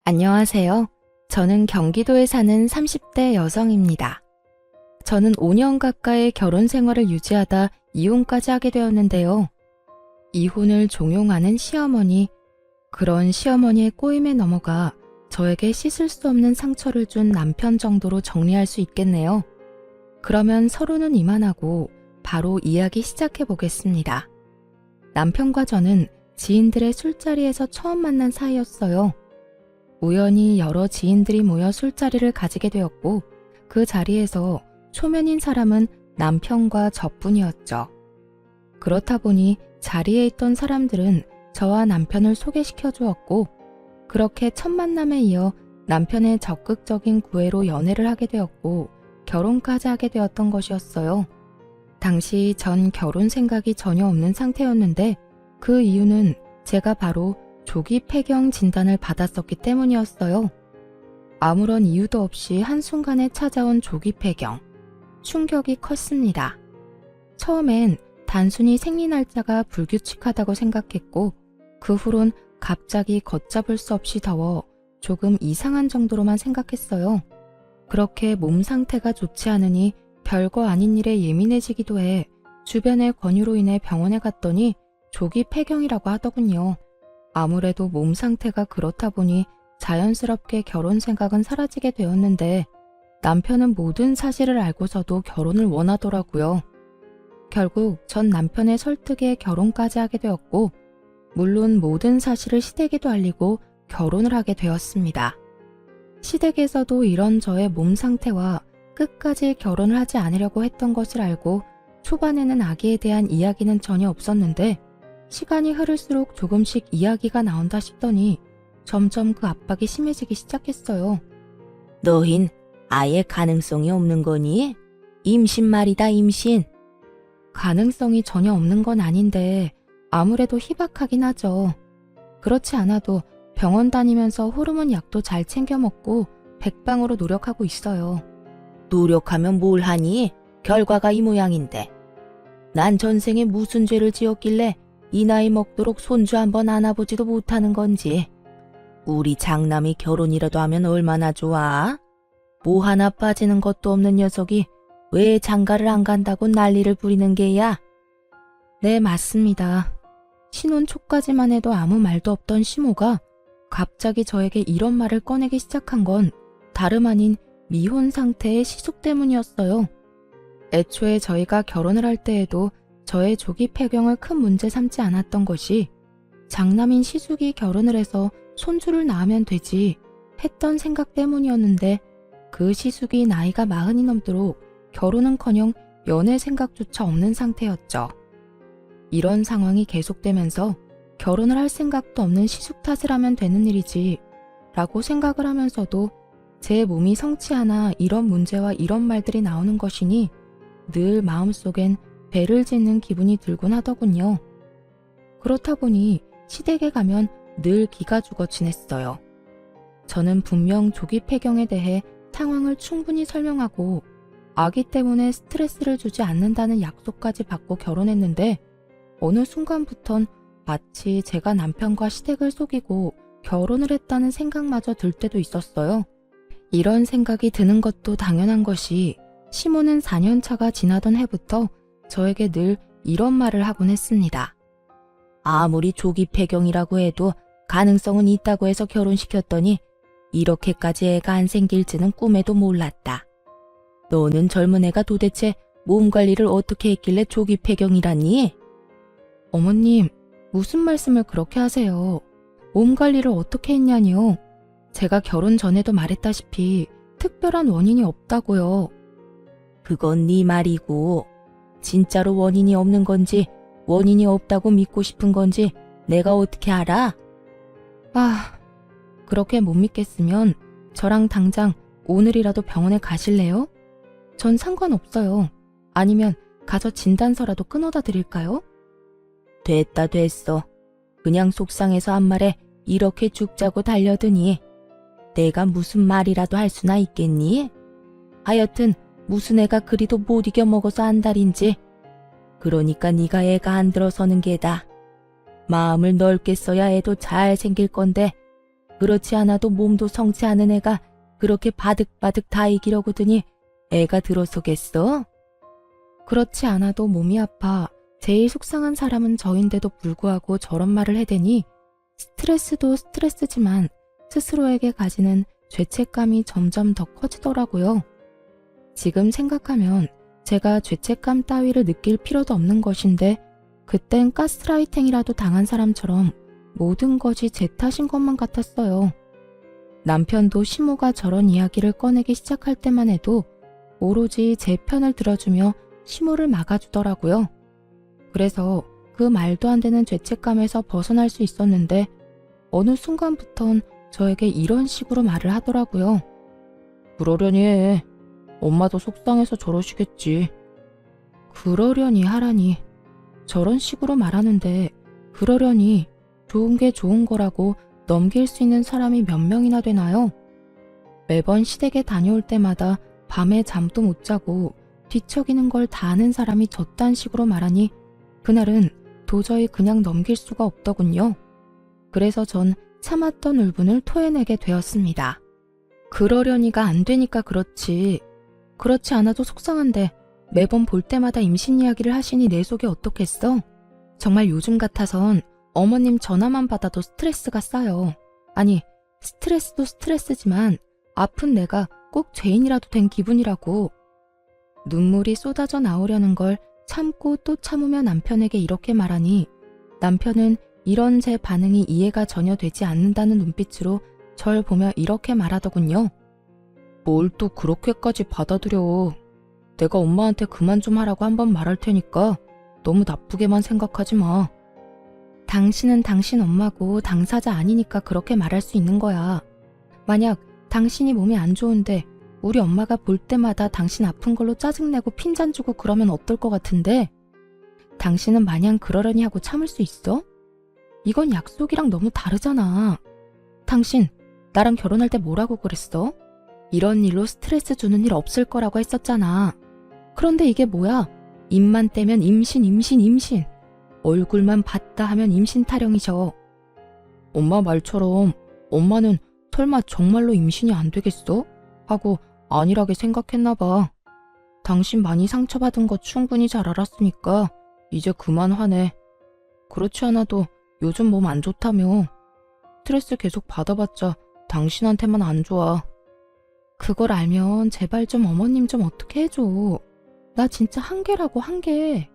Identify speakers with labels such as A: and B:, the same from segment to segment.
A: 안녕하세요. 저는 경기도에 사는 30대 여성입니다. 저는 5년 가까이 결혼 생활을 유지하다 이혼까지 하게 되었는데요. 이혼을 종용하는 시어머니, 그런 시어머니의 꼬임에 넘어가 저에게 씻을 수 없는 상처를 준 남편 정도로 정리할 수 있겠네요. 그러면 서로는 이만하고 바로 이야기 시작해 보겠습니다. 남편과 저는 지인들의 술자리에서 처음 만난 사이였어요. 우연히 여러 지인들이 모여 술자리를 가지게 되었고 그 자리에서 초면인 사람은 남편과 저뿐이었죠. 그렇다 보니 자리에 있던 사람들은 저와 남편을 소개시켜 주었고 그렇게 첫 만남에 이어 남편의 적극적인 구애로 연애를 하게 되었고 결혼까지 하게 되었던 것이었어요. 당시 전 결혼 생각이 전혀 없는 상태였는데 그 이유는 제가 바로 조기 폐경 진단을 받았었기 때문이었어요. 아무런 이유도 없이 한순간에 찾아온 조기 폐경. 충격이 컸습니다. 처음엔 단순히 생리 날짜가 불규칙하다고 생각했고 그 후론 갑자기 걷잡을 수 없이 더워 조금 이상한 정도로만 생각했어요. 그렇게 몸 상태가 좋지 않으니 별거 아닌 일에 예민해지기도 해 주변의 권유로 인해 병원에 갔더니 조기 폐경이라고 하더군요. 아무래도 몸 상태가 그렇다 보니 자연스럽게 결혼 생각은 사라지게 되었는데 남편은 모든 사실을 알고서도 결혼을 원하더라고요. 결국 전 남편의 설득에 결혼까지 하게 되었고 물론 모든 사실을 시댁에도 알리고 결혼을 하게 되었습니다. 시댁에서도 이런 저의 몸 상태와 끝까지 결혼을 하지 않으려고 했던 것을 알고 초반에는 아기에 대한 이야기는 전혀 없었는데 시간이 흐를수록 조금씩 이야기가 나온다 싶더니 점점 그 압박이 심해지기 시작했어요.
B: 너흰 아예 가능성이 없는 거니? 임신 말이다, 임신.
A: 가능성이 전혀 없는 건 아닌데 아무래도 희박하긴 하죠. 그렇지 않아도 병원 다니면서 호르몬 약도 잘 챙겨 먹고 백방으로 노력하고 있어요.
B: 노력하면 뭘 하니? 결과가 이 모양인데. 난 전생에 무슨 죄를 지었길래 이 나이 먹도록 손주 한번 안아보지도 못하는 건지. 우리 장남이 결혼이라도 하면 얼마나 좋아? 뭐 하나 빠지는 것도 없는 녀석이 왜 장가를 안 간다고 난리를 부리는 게야?
A: 네, 맞습니다. 신혼 초까지만 해도 아무 말도 없던 시모가 갑자기 저에게 이런 말을 꺼내기 시작한 건 다름 아닌 미혼 상태의 시숙 때문이었어요. 애초에 저희가 결혼을 할 때에도 저의 조기 폐경을 큰 문제 삼지 않았던 것이 장남인 시숙이 결혼을 해서 손주를 낳으면 되지 했던 생각 때문이었는데 그 시숙이 나이가 40이 넘도록 결혼은커녕 연애 생각조차 없는 상태였죠. 이런 상황이 계속되면서 결혼을 할 생각도 없는 시숙 탓을 하면 되는 일이지 라고 생각을 하면서도 제 몸이 성취하나 이런 문제와 이런 말들이 나오는 것이니 늘 마음속엔 배를 짓는 기분이 들곤 하더군요. 그렇다 보니 시댁에 가면 늘 기가 죽어 지냈어요. 저는 분명 조기 폐경에 대해 상황을 충분히 설명하고 아기 때문에 스트레스를 주지 않는다는 약속까지 받고 결혼했는데 어느 순간부턴 마치 제가 남편과 시댁을 속이고 결혼을 했다는 생각마저 들 때도 있었어요. 이런 생각이 드는 것도 당연한 것이 시모는 4년차가 지나던 해부터 저에게 늘 이런 말을 하곤 했습니다.
B: 아무리 조기 폐경이라고 해도 가능성은 있다고 해서 결혼시켰더니 이렇게까지 애가 안 생길지는 꿈에도 몰랐다. 너는 젊은 애가 도대체 몸 관리를 어떻게 했길래 조기 폐경이라니?
A: 어머님, 무슨 말씀을 그렇게 하세요? 몸 관리를 어떻게 했냐니요? 제가 결혼 전에도 말했다시피 특별한 원인이 없다고요.
B: 그건 네 말이고 진짜로 원인이 없는 건지 원인이 없다고 믿고 싶은 건지 내가 어떻게 알아?
A: 아, 그렇게 못 믿겠으면 저랑 당장 오늘이라도 병원에 가실래요? 전 상관없어요. 아니면 가서 진단서라도 끊어다 드릴까요?
B: 됐다 됐어. 그냥 속상해서 한 말에 이렇게 죽자고 달려드니 내가 무슨 말이라도 할 수나 있겠니? 하여튼 무슨 애가 그리도 못 이겨 먹어서 안달인지. 그러니까 네가 애가 안 들어서는 게다. 마음을 넓게 써야 애도 잘 생길 건데 그렇지 않아도 몸도 성치 않은 애가 그렇게 바득바득 다 이기려고 드니 애가 들어서겠어?
A: 그렇지 않아도 몸이 아파 제일 속상한 사람은 저인데도 불구하고 저런 말을 해대니 스트레스도 스트레스지만 스스로에게 가지는 죄책감이 점점 더 커지더라고요. 지금 생각하면 제가 죄책감 따위를 느낄 필요도 없는 것인데 그땐 가스라이팅이라도 당한 사람처럼 모든 것이 제 탓인 것만 같았어요. 남편도 시모가 저런 이야기를 꺼내기 시작할 때만 해도 오로지 제 편을 들어주며 시모를 막아주더라고요. 그래서 그 말도 안 되는 죄책감에서 벗어날 수 있었는데 어느 순간부턴 저에게 이런 식으로 말을 하더라고요.
B: 그러려니 해. 엄마도 속상해서 저러시겠지.
A: 그러려니 하라니. 저런 식으로 말하는데 그러려니 좋은 게 좋은 거라고 넘길 수 있는 사람이 몇 명이나 되나요? 매번 시댁에 다녀올 때마다 밤에 잠도 못 자고 뒤척이는 걸 다 아는 사람이 저딴 식으로 말하니 그날은 도저히 그냥 넘길 수가 없더군요. 그래서 전 참았던 울분을 토해내게 되었습니다. 그러려니가 안 되니까 그렇지. 그렇지 않아도 속상한데 매번 볼 때마다 임신 이야기를 하시니 내 속이 어떻겠어? 정말 요즘 같아선 어머님 전화만 받아도 스트레스가 쌓여. 아니, 스트레스도 스트레스지만 아픈 내가 꼭 죄인이라도 된 기분이라고. 눈물이 쏟아져 나오려는 걸 참고 또 참으며 남편에게 이렇게 말하니 남편은 이런 제 반응이 이해가 전혀 되지 않는다는 눈빛으로 절 보며 이렇게 말하더군요.
B: 뭘 또 그렇게까지 받아들여. 내가 엄마한테 그만 좀 하라고 한번 말할 테니까 너무 나쁘게만 생각하지 마.
A: 당신은 당신 엄마고 당사자 아니니까 그렇게 말할 수 있는 거야. 만약 당신이 몸이 안 좋은데 우리 엄마가 볼 때마다 당신 아픈 걸로 짜증내고 핀잔 주고 그러면 어떨 것 같은데? 당신은 마냥 그러려니 하고 참을 수 있어? 이건 약속이랑 너무 다르잖아. 당신 나랑 결혼할 때 뭐라고 그랬어? 이런 일로 스트레스 주는 일 없을 거라고 했었잖아. 그런데 이게 뭐야? 입만 떼면 임신. 얼굴만 봤다 하면 임신 타령이셔.
B: 엄마 말처럼 엄마는 설마 정말로 임신이 안 되겠어? 하고 안일하게 생각했나 봐. 당신 많이 상처받은 거 충분히 잘 알았으니까 이제 그만 화내. 그렇지 않아도 요즘 몸 안 좋다며. 스트레스 계속 받아봤자 당신한테만 안 좋아.
A: 그걸 알면 제발 좀 어머님 좀 어떻게 해줘. 나 진짜 한계라고 한계.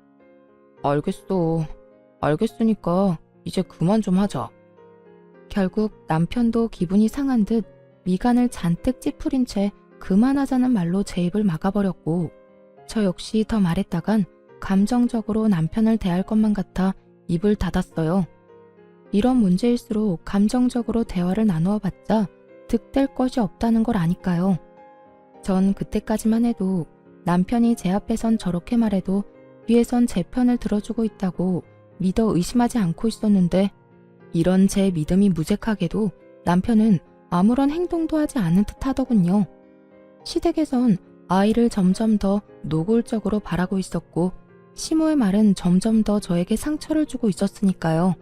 B: 알겠으니까 이제 그만 좀 하자.
A: 결국 남편도 기분이 상한 듯 미간을 잔뜩 찌푸린 채 그만하자는 말로 제 입을 막아버렸고 저 역시 더 말했다간 감정적으로 남편을 대할 것만 같아 입을 닫았어요. 이런 문제일수록 감정적으로 대화를 나누어 봤자 득될 것이 없다는 걸 아니까요. 전 그때까지만 해도 남편이 제 앞에선 저렇게 말해도 뒤에선 제 편을 들어주고 있다고 믿어 의심하지 않고 있었는데 이런 제 믿음이 무색하게도 남편은 아무런 행동도 하지 않은 듯 하더군요. 시댁에선 아이를 점점 더 노골적으로 바라고 있었고 시모의 말은 점점 더 저에게 상처를 주고 있었으니까요.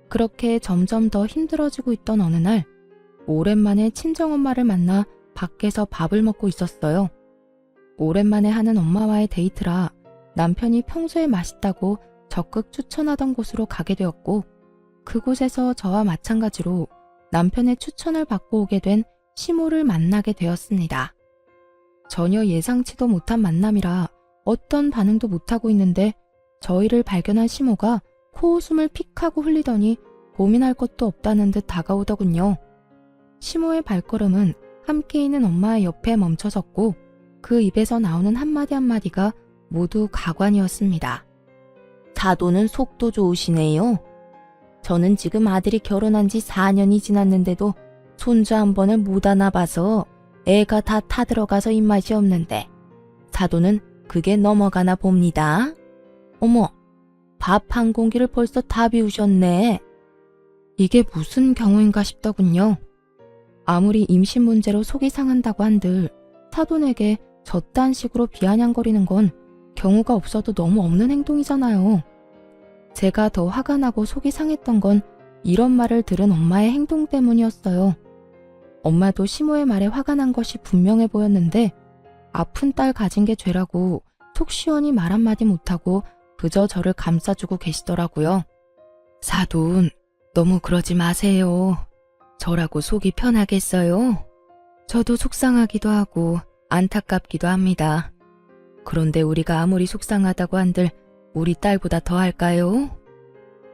A: 그렇게 점점 더 힘들어지고 있던 어느 날 오랜만에 친정엄마를 만나 밖에서 밥을 먹고 있었어요. 오랜만에 하는 엄마와의 데이트라 남편이 평소에 맛있다고 적극 추천하던 곳으로 가게 되었고 그곳에서 저와 마찬가지로 남편의 추천을 받고 오게 된 시모를 만나게 되었습니다. 전혀 예상치도 못한 만남이라 어떤 반응도 못하고 있는데 저희를 발견한 시모가 코웃음을 픽 하고 흘리더니 고민할 것도 없다는 듯 다가오더군요. 시모의 발걸음은 함께 있는 엄마의 옆에 멈춰섰고 그 입에서 나오는 한마디 한마디가 모두 가관이었습니다.
B: 사도는 속도 좋으시네요. 저는 지금 아들이 결혼한 지 4년이 지났는데도 손주 한 번을 못 안아봐서 애가 다 타들어가서 입맛이 없는데 사도는 그게 넘어가나 봅니다. 어머, 밥 한 공기를 벌써 다 비우셨네.
A: 이게 무슨 경우인가 싶더군요. 아무리 임신 문제로 속이 상한다고 한들 사돈에게 저딴 식으로 비아냥거리는 건 경우가 없어도 너무 없는 행동이잖아요. 제가 더 화가 나고 속이 상했던 건 이런 말을 들은 엄마의 행동 때문이었어요. 엄마도 시모의 말에 화가 난 것이 분명해 보였는데 아픈 딸 가진 게 죄라고 속 시원히 말 한마디 못하고 그저 저를 감싸주고 계시더라고요. 사돈, 너무 그러지 마세요. 저라고 속이 편하겠어요? 저도 속상하기도 하고 안타깝기도 합니다. 그런데 우리가 아무리 속상하다고 한들 우리 딸보다 더 할까요?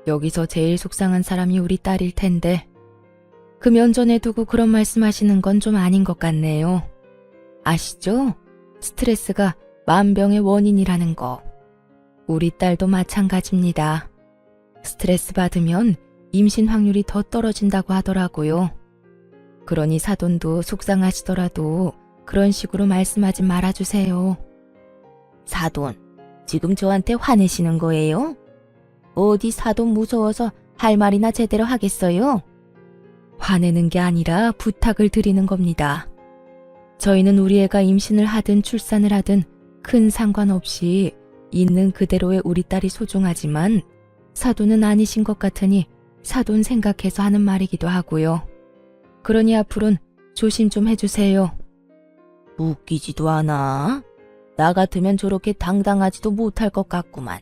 A: 여기서 제일 속상한 사람이 우리 딸일 텐데 그 면전에 두고 그런 말씀하시는 건 좀 아닌 것 같네요. 아시죠? 스트레스가 만병의 원인이라는 거. 우리 딸도 마찬가지입니다. 스트레스 받으면 임신 확률이 더 떨어진다고 하더라고요. 그러니 사돈도 속상하시더라도 그런 식으로 말씀하지 말아주세요.
B: 사돈, 지금 저한테 화내시는 거예요? 어디 사돈 무서워서 할 말이나 제대로 하겠어요?
A: 화내는 게 아니라 부탁을 드리는 겁니다. 저희는 우리 애가 임신을 하든 출산을 하든 큰 상관없이 있는 그대로의 우리 딸이 소중하지만 사돈은 아니신 것 같으니 사돈 생각해서 하는 말이기도 하고요. 그러니 앞으로는 조심 좀 해주세요.
B: 웃기지도 않아. 나 같으면 저렇게 당당하지도 못할 것 같구만.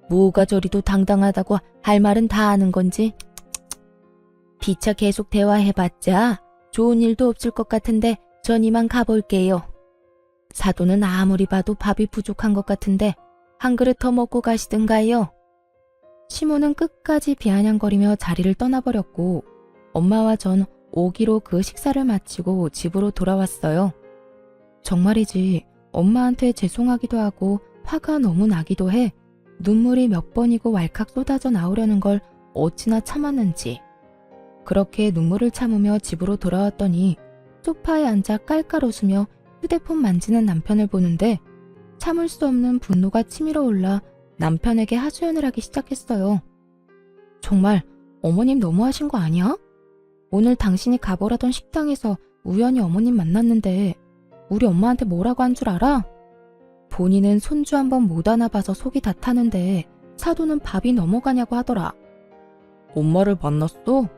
B: 뭐가 저리도 당당하다고 할 말은 다 아는 건지. 피차 계속 대화해봤자 좋은 일도 없을 것 같은데 전 이만 가볼게요. 사돈은 아무리 봐도 밥이 부족한 것 같은데 한 그릇 더 먹고 가시든가요.
A: 시모는 끝까지 비아냥거리며 자리를 떠나버렸고 엄마와 전 오기로 그 식사를 마치고 집으로 돌아왔어요. 정말이지 엄마한테 죄송하기도 하고 화가 너무 나기도 해 눈물이 몇 번이고 왈칵 쏟아져 나오려는 걸 어찌나 참았는지. 그렇게 눈물을 참으며 집으로 돌아왔더니 소파에 앉아 깔깔 웃으며 휴대폰 만지는 남편을 보는데 참을 수 없는 분노가 치밀어 올라 남편에게 하소연을 하기 시작했어요. 정말 어머님 너무하신 거 아니야? 오늘 당신이 가보라던 식당에서 우연히 어머님 만났는데 우리 엄마한테 뭐라고 한 줄 알아? 본인은 손주 한 번 못 안아봐서 속이 다 타는데 사돈은 밥이 넘어가냐고 하더라. 엄마를 만났어?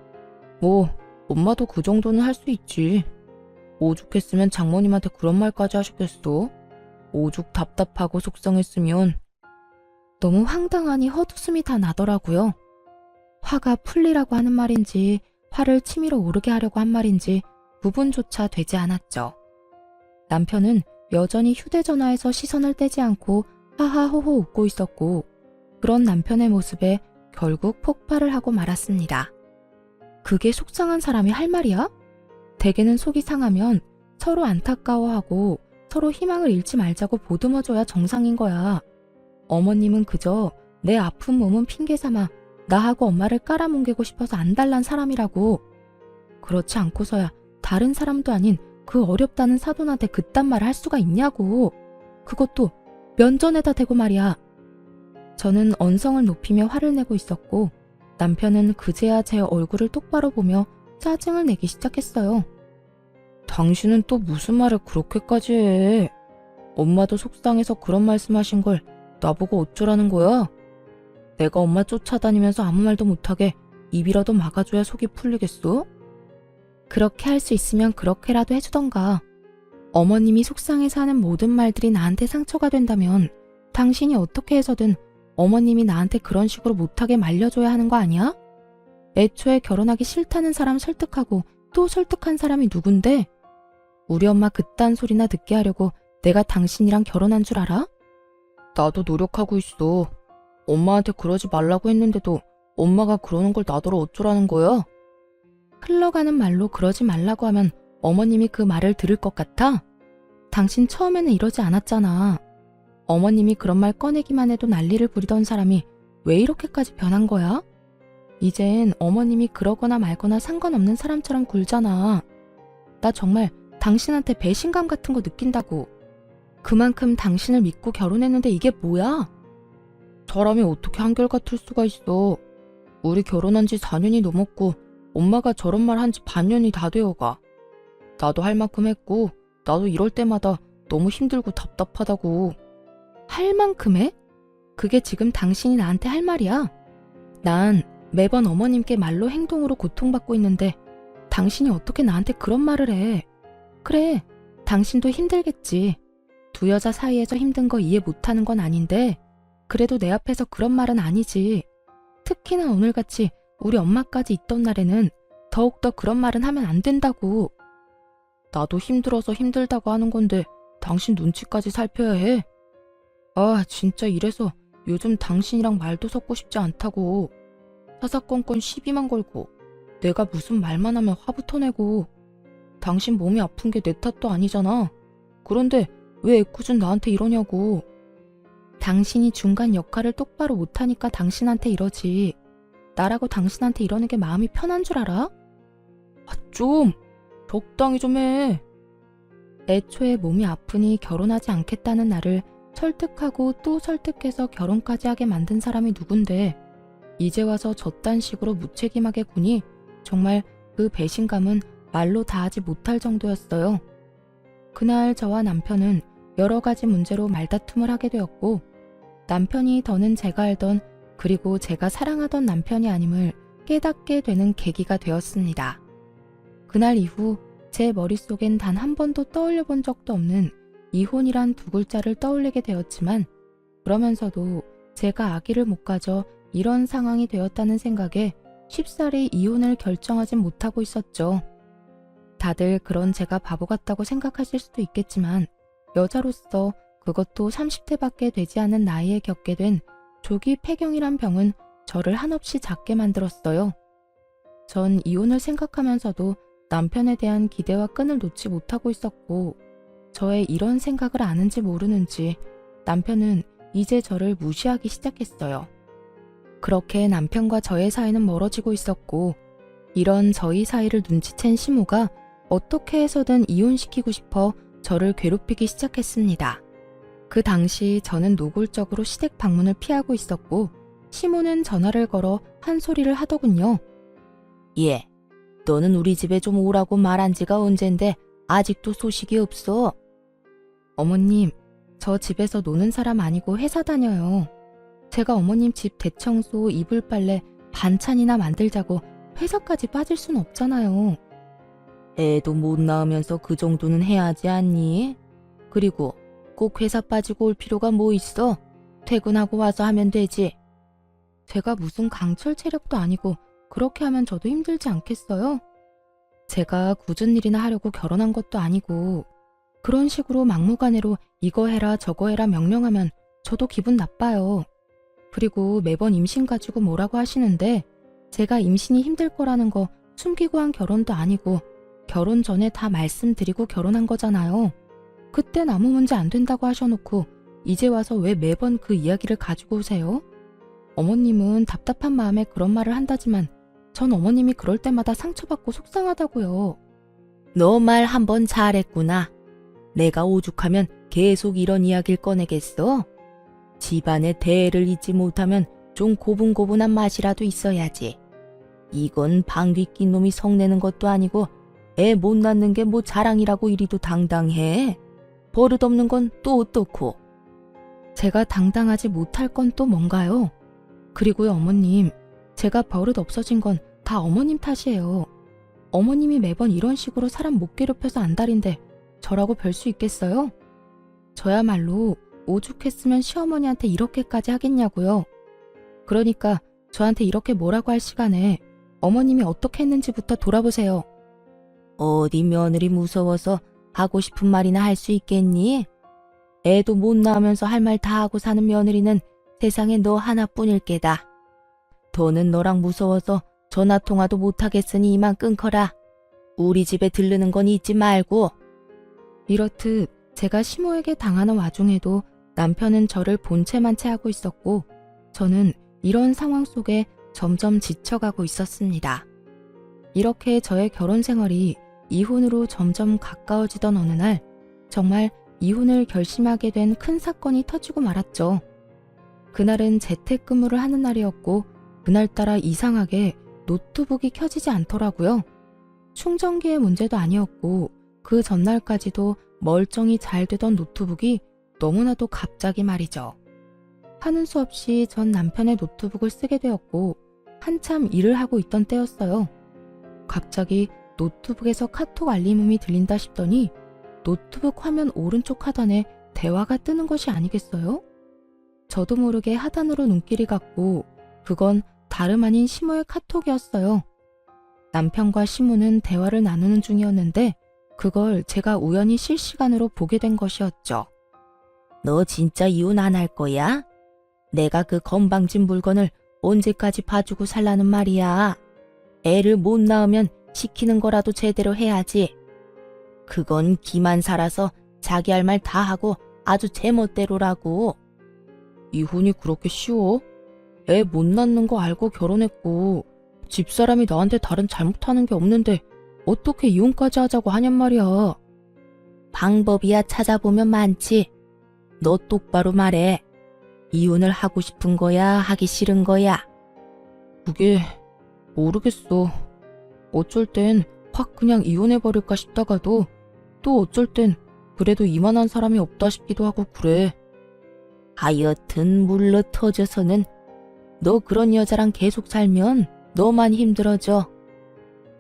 A: 뭐 엄마도 그 정도는 할 수 있지. 오죽했으면 장모님한테 그런 말까지 하셨겠어? 오죽 답답하고 속상했으면. 너무 황당하니 헛웃음이 다 나더라고요. 화가 풀리라고 하는 말인지 화를 치밀어 오르게 하려고 한 말인지 구분조차 되지 않았죠. 남편은 여전히 휴대전화에서 시선을 떼지 않고 하하호호 웃고 있었고 그런 남편의 모습에 결국 폭발을 하고 말았습니다. 그게 속상한 사람이 할 말이야? 대개는 속이 상하면 서로 안타까워하고 서로 희망을 잃지 말자고 보듬어줘야 정상인 거야. 어머님은 그저 내 아픈 몸은 핑계 삼아 나하고 엄마를 깔아뭉개고 싶어서 안달난 사람이라고. 그렇지 않고서야 다른 사람도 아닌 그 어렵다는 사돈한테 그딴 말을 할 수가 있냐고. 그것도 면전에다 대고 말이야. 저는 언성을 높이며 화를 내고 있었고 남편은 그제야 제 얼굴을 똑바로 보며 짜증을 내기 시작했어요. 당신은 또 무슨 말을 그렇게까지 해? 엄마도 속상해서 그런 말씀하신 걸 나보고 어쩌라는 거야? 내가 엄마 쫓아다니면서 아무 말도 못하게 입이라도 막아줘야 속이 풀리겠어? 그렇게 할 수 있으면 그렇게라도 해주던가. 어머님이 속상해서 하는 모든 말들이 나한테 상처가 된다면 당신이 어떻게 해서든 어머님이 나한테 그런 식으로 못하게 말려줘야 하는 거 아니야? 애초에 결혼하기 싫다는 사람 설득하고 또 설득한 사람이 누군데? 우리 엄마 그딴 소리나 듣게 하려고 내가 당신이랑 결혼한 줄 알아? 나도 노력하고 있어. 엄마한테 그러지 말라고 했는데도 엄마가 그러는 걸 나더러 어쩌라는 거야? 흘러가는 말로 그러지 말라고 하면 어머님이 그 말을 들을 것 같아? 당신 처음에는 이러지 않았잖아. 어머님이 그런 말 꺼내기만 해도 난리를 부리던 사람이 왜 이렇게까지 변한 거야? 이젠 어머님이 그러거나 말거나 상관없는 사람처럼 굴잖아. 나 정말 당신한테 배신감 같은 거 느낀다고. 그만큼 당신을 믿고 결혼했는데 이게 뭐야? 사람이 어떻게 한결같을 수가 있어. 우리 결혼한 지 4년이 넘었고 엄마가 저런 말 한 지 반년이 다 되어가. 나도 할 만큼 했고 나도 이럴 때마다 너무 힘들고 답답하다고. 할 만큼 해? 그게 지금 당신이 나한테 할 말이야? 난 매번 어머님께 말로 행동으로 고통받고 있는데 당신이 어떻게 나한테 그런 말을 해? 그래, 당신도 힘들겠지. 두 여자 사이에서 힘든 거 이해 못하는 건 아닌데 그래도 내 앞에서 그런 말은 아니지. 특히나 오늘같이 우리 엄마까지 있던 날에는 더욱더 그런 말은 하면 안 된다고. 나도 힘들어서 힘들다고 하는 건데 당신 눈치까지 살펴야 해? 아, 진짜 이래서 요즘 당신이랑 말도 섞고 싶지 않다고. 사사건건 시비만 걸고 내가 무슨 말만 하면 화부터 내고. 당신 몸이 아픈 게 내 탓도 아니잖아. 그런데 왜 애꿎은 나한테 이러냐고. 당신이 중간 역할을 똑바로 못하니까 당신한테 이러지. 나라고 당신한테 이러는 게 마음이 편한 줄 알아? 아, 좀 적당히 좀 해. 애초에 몸이 아프니 결혼하지 않겠다는 나를 설득하고 또 설득해서 결혼까지 하게 만든 사람이 누군데 이제 와서 저딴 식으로 무책임하게 구니 정말 그 배신감은 말로 다하지 못할 정도였어요. 그날 저와 남편은 여러 가지 문제로 말다툼을 하게 되었고 남편이 더는 제가 알던 그리고 제가 사랑하던 남편이 아님을 깨닫게 되는 계기가 되었습니다. 그날 이후 제 머릿속엔 단 한 번도 떠올려 본 적도 없는 이혼이란 두 글자를 떠올리게 되었지만 그러면서도 제가 아기를 못 가져 이런 상황이 되었다는 생각에 쉽사리 이혼을 결정하진 못하고 있었죠. 다들 그런 제가 바보 같다고 생각하실 수도 있겠지만 여자로서 그것도 30대밖에 되지 않은 나이에 겪게 된 조기 폐경이란 병은 저를 한없이 작게 만들었어요. 전 이혼을 생각하면서도 남편에 대한 기대와 끈을 놓지 못하고 있었고 저의 이런 생각을 아는지 모르는지 남편은 이제 저를 무시하기 시작했어요. 그렇게 남편과 저의 사이는 멀어지고 있었고 이런 저희 사이를 눈치챈 시모가 어떻게 해서든 이혼시키고 싶어 저를 괴롭히기 시작했습니다. 그 당시 저는 노골적으로 시댁 방문을 피하고 있었고 시모는 전화를 걸어 한 소리를 하더군요.
B: 얘, 너는 우리 집에 좀 오라고 말한 지가 언젠데 아직도 소식이 없어.
A: 어머님, 저 집에서 노는 사람 아니고 회사 다녀요. 제가 어머님 집 대청소, 이불 빨래, 반찬이나 만들자고 회사까지 빠질 순 없잖아요.
B: 애도 못 낳으면서 그 정도는 해야지 않니? 그리고 꼭 회사 빠지고 올 필요가 뭐 있어? 퇴근하고 와서 하면 되지.
A: 제가 무슨 강철 체력도 아니고 그렇게 하면 저도 힘들지 않겠어요? 제가 굳은 일이나 하려고 결혼한 것도 아니고 그런 식으로 막무가내로 이거 해라 저거 해라 명령하면 저도 기분 나빠요. 그리고 매번 임신 가지고 뭐라고 하시는데 제가 임신이 힘들 거라는 거 숨기고 한 결혼도 아니고 결혼 전에 다 말씀드리고 결혼한 거잖아요. 그땐 아무 문제 안 된다고 하셔놓고 이제 와서 왜 매번 그 이야기를 가지고 오세요? 어머님은 답답한 마음에 그런 말을 한다지만 전 어머님이 그럴 때마다 상처받고 속상하다고요.
B: 너 말 한번 잘했구나. 내가 오죽하면 계속 이런 이야기를 꺼내겠어? 집안의 대애를 잊지 못하면 좀 고분고분한 맛이라도 있어야지. 이건 방귀 낀 놈이 성내는 것도 아니고 애 못 낳는 게 뭐 자랑이라고 이리도 당당해. 버릇없는 건 또 어떻고.
A: 제가 당당하지 못할 건 또 뭔가요? 그리고요 어머님, 제가 버릇 없어진 건 다 어머님 탓이에요. 어머님이 매번 이런 식으로 사람 못 괴롭혀서 안달인데 저라고 별 수 있겠어요? 저야말로 오죽했으면 시어머니한테 이렇게까지 하겠냐고요. 그러니까 저한테 이렇게 뭐라고 할 시간에 어머님이 어떻게 했는지부터 돌아보세요.
B: 어디 며느리 무서워서 하고 싶은 말이나 할 수 있겠니? 애도 못 낳으면서 할 말 다 하고 사는 며느리는 세상에 너 하나뿐일 게다. 더는 너랑 무서워서 전화통화도 못하겠으니 이만 끊거라. 우리 집에 들르는 건 잊지 말고.
A: 이렇듯 제가 시모에게 당하는 와중에도 남편은 저를 본체만 채 하고 있었고 저는 이런 상황 속에 점점 지쳐가고 있었습니다. 이렇게 저의 결혼 생활이 이혼으로 점점 가까워지던 어느 날 정말 이혼을 결심하게 된 큰 사건이 터지고 말았죠. 그날은 재택근무를 하는 날이었고 그날따라 이상하게 노트북이 켜지지 않더라고요. 충전기의 문제도 아니었고 그 전날까지도 멀쩡히 잘 되던 노트북이 너무나도 갑자기 말이죠. 하는 수 없이 전 남편의 노트북을 쓰게 되었고 한참 일을 하고 있던 때였어요. 갑자기 노트북에서 카톡 알림음이 들린다 싶더니 노트북 화면 오른쪽 하단에 대화가 뜨는 것이 아니겠어요? 저도 모르게 하단으로 눈길이 갔고 그건 다름 아닌 시모의 카톡이었어요. 남편과 시모는 대화를 나누는 중이었는데 그걸 제가 우연히 실시간으로 보게 된 것이었죠.
B: 너 진짜 이혼 안 할 거야? 내가 그 건방진 물건을 언제까지 봐주고 살라는 말이야. 애를 못 낳으면 시키는 거라도 제대로 해야지. 그건 기만 살아서 자기 할 말 다 하고 아주 제멋대로라고.
A: 이혼이 그렇게 쉬워? 애 못 낳는 거 알고 결혼했고 집사람이 나한테 다른 잘못하는 게 없는데 어떻게 이혼까지 하자고 하냔 말이야.
B: 방법이야 찾아보면 많지. 너 똑바로 말해. 이혼을 하고 싶은 거야? 하기 싫은 거야?
A: 그게 모르겠어. 어쩔 땐 확 그냥 이혼해버릴까 싶다가도 또 어쩔 땐 그래도 이만한 사람이 없다 싶기도 하고 그래.
B: 하여튼 물러 터져서는 너 그런 여자랑 계속 살면 너만 힘들어져.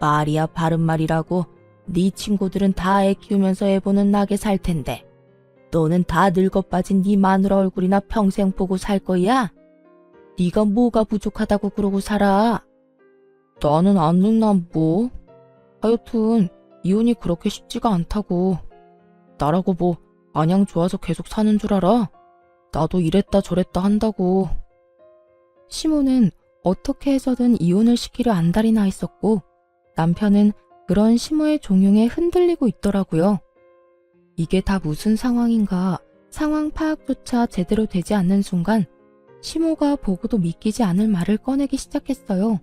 B: 말이야 바른 말이라고. 네 친구들은 다 애 키우면서 애 보는 나게 살 텐데 너는 다 늙어 빠진 네 마누라 얼굴이나 평생 보고 살 거야? 네가 뭐가 부족하다고 그러고 살아?
A: 나는 안 늙나 뭐. 하여튼 이혼이 그렇게 쉽지가 않다고. 나라고 뭐 마냥 좋아서 계속 사는 줄 알아? 나도 이랬다 저랬다 한다고. 시모는 어떻게 해서든 이혼을 시키려 안달이 나 있었고 남편은 그런 시모의 종용에 흔들리고 있더라고요. 이게 다 무슨 상황인가 상황 파악조차 제대로 되지 않는 순간 시모가 보고도 믿기지 않을 말을 꺼내기 시작했어요.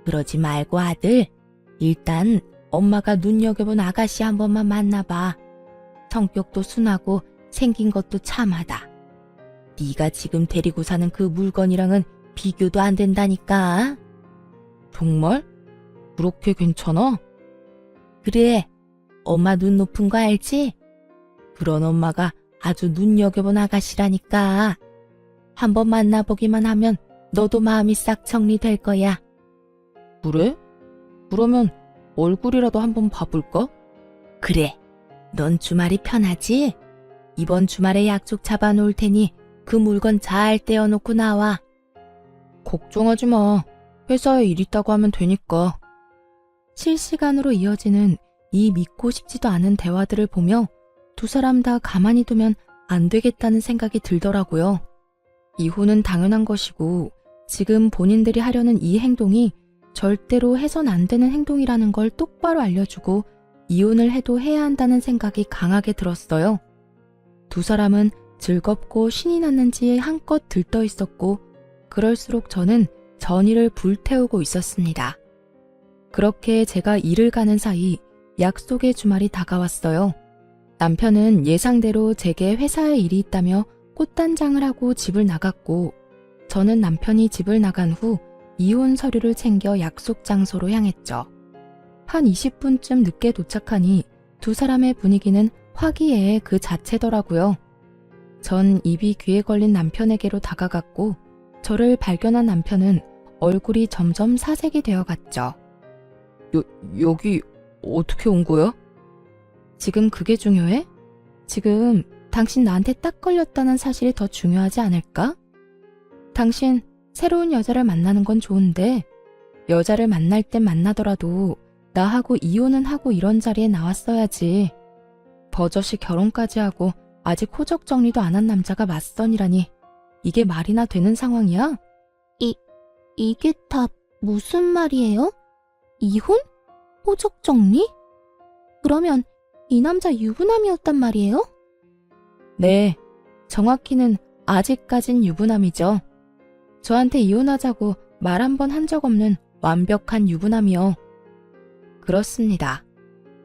B: 그러지 말고 아들. 일단 엄마가 눈여겨본 아가씨 한 번만 만나봐. 성격도 순하고 생긴 것도 참하다. 네가 지금 데리고 사는 그 물건이랑은 비교도 안 된다니까.
A: 정말? 그렇게 괜찮아?
B: 그래. 엄마 눈 높은 거 알지? 그런 엄마가 아주 눈여겨본 아가씨라니까. 한번 만나보기만 하면 너도 마음이 싹 정리될 거야.
A: 그래? 그러면 얼굴이라도 한번 봐볼까?
B: 그래. 넌 주말이 편하지? 이번 주말에 약속 잡아놓을 테니 그 물건 잘 떼어놓고 나와.
A: 걱정하지 마. 회사에 일 있다고 하면 되니까. 실시간으로 이어지는 이 믿고 싶지도 않은 대화들을 보며 두 사람 다 가만히 두면 안 되겠다는 생각이 들더라고요. 이혼은 당연한 것이고 지금 본인들이 하려는 이 행동이 절대로 해선 안 되는 행동이라는 걸 똑바로 알려주고 이혼을 해도 해야 한다는 생각이 강하게 들었어요. 두 사람은 즐겁고 신이 났는지 한껏 들떠 있었고 그럴수록 저는 전의를 불태우고 있었습니다. 그렇게 제가 일을 가는 사이 약속의 주말이 다가왔어요. 남편은 예상대로 제게 회사에 일이 있다며 꽃단장을 하고 집을 나갔고 저는 남편이 집을 나간 후 이혼 서류를 챙겨 약속 장소로 향했죠. 한 20분쯤 늦게 도착하니 두 사람의 분위기는 화기애애 그 자체더라고요. 전 입이 귀에 걸린 남편에게로 다가갔고 저를 발견한 남편은 얼굴이 점점 사색이 되어갔죠. 여기 어떻게 온 거야? 지금 그게 중요해? 지금 당신 나한테 딱 걸렸다는 사실이 더 중요하지 않을까? 당신 새로운 여자를 만나는 건 좋은데 여자를 만날 땐 만나더라도 나하고 이혼은 하고 이런 자리에 나왔어야지. 버젓이 결혼까지 하고 아직 호적 정리도 안 한 남자가 맞선이라니 이게 말이나 되는 상황이야?
C: 이게 다 무슨 말이에요? 이혼? 호적 정리? 그러면 이 남자 유부남이었단 말이에요?
A: 네, 정확히는 아직까진 유부남이죠. 저한테 이혼하자고 말 한 번 한 적 없는 완벽한 유부남이요. 그렇습니다.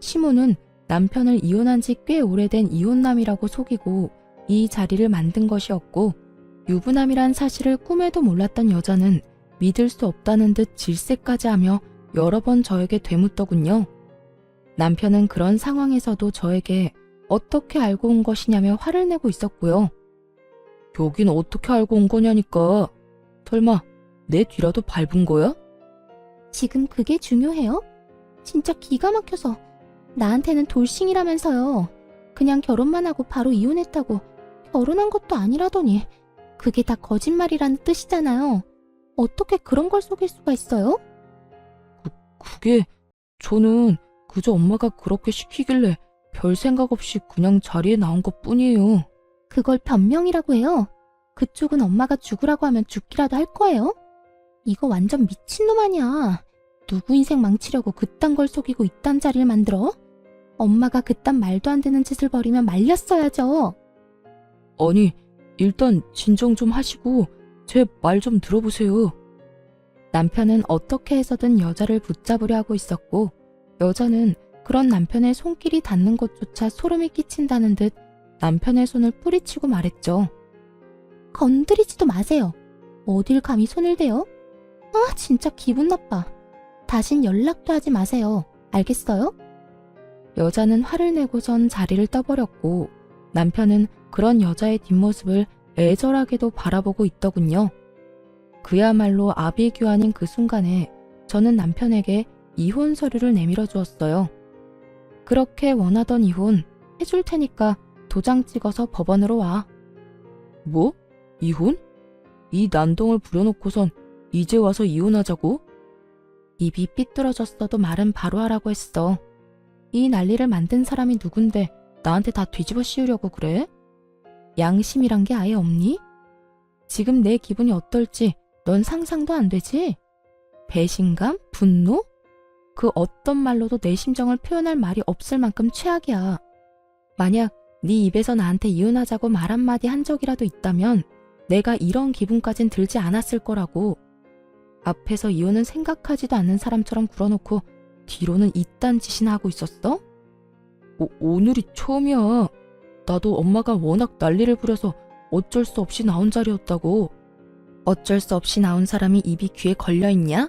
A: 시모는 남편을 이혼한 지 꽤 오래된 이혼남이라고 속이고 이 자리를 만든 것이었고 유부남이란 사실을 꿈에도 몰랐던 여자는 믿을 수 없다는 듯 질색까지 하며 여러 번 저에게 되묻더군요. 남편은 그런 상황에서도 저에게 어떻게 알고 온 것이냐며 화를 내고 있었고요. 여긴 어떻게 알고 온 거냐니까. 설마 내 뒤라도 밟은 거야?
C: 지금 그게 중요해요? 진짜 기가 막혀서. 나한테는 돌싱이라면서요. 그냥 결혼만 하고 바로 이혼했다고. 결혼한 것도 아니라더니. 그게 다 거짓말이라는 뜻이잖아요. 어떻게 그런 걸 속일 수가 있어요?
A: 그게 저는 그저 엄마가 그렇게 시키길래 별 생각 없이 그냥 자리에 나온 것 뿐이에요.
C: 그걸 변명이라고 해요. 그쪽은 엄마가 죽으라고 하면 죽기라도 할 거예요? 이거 완전 미친놈 아니야. 누구 인생 망치려고 그딴 걸 속이고 이딴 자리를 만들어? 엄마가 그딴 말도 안 되는 짓을 벌이면 말렸어야죠.
A: 아니, 일단 진정 좀 하시고 제 말 좀 들어보세요. 남편은 어떻게 해서든 여자를 붙잡으려 하고 있었고 여자는 그런 남편의 손길이 닿는 것조차 소름이 끼친다는 듯 남편의 손을 뿌리치고 말했죠.
C: 건드리지도 마세요. 어딜 감히 손을 대요? 아, 진짜 기분 나빠. 다신 연락도 하지 마세요. 알겠어요?
A: 여자는 화를 내고선 자리를 떠버렸고 남편은 그런 여자의 뒷모습을 애절하게도 바라보고 있더군요. 그야말로 아비규환인 그 순간에 저는 남편에게 이혼 서류를 내밀어 주었어요. 그렇게 원하던 이혼 해줄 테니까 도장 찍어서 법원으로 와. 뭐? 이혼? 이 난동을 부려놓고선 이제 와서 이혼하자고? 입이 삐뚤어졌어도 말은 바로 하라고 했어. 이 난리를 만든 사람이 누군데 나한테 다 뒤집어 씌우려고 그래? 양심이란 게 아예 없니? 지금 내 기분이 어떨지 넌 상상도 안 되지? 배신감? 분노? 그 어떤 말로도 내 심정을 표현할 말이 없을 만큼 최악이야. 만약 네 입에서 나한테 이혼하자고 말 한마디 한 적이라도 있다면 내가 이런 기분까진 들지 않았을 거라고. 앞에서 이혼은 생각하지도 않는 사람처럼 굴어놓고 뒤로는 이딴 짓이나 하고 있었어? 오늘이 처음이야. 나도 엄마가 워낙 난리를 부려서 어쩔 수 없이 나온 자리였다고. 어쩔 수 없이 나온 사람이 입이 귀에 걸려있냐?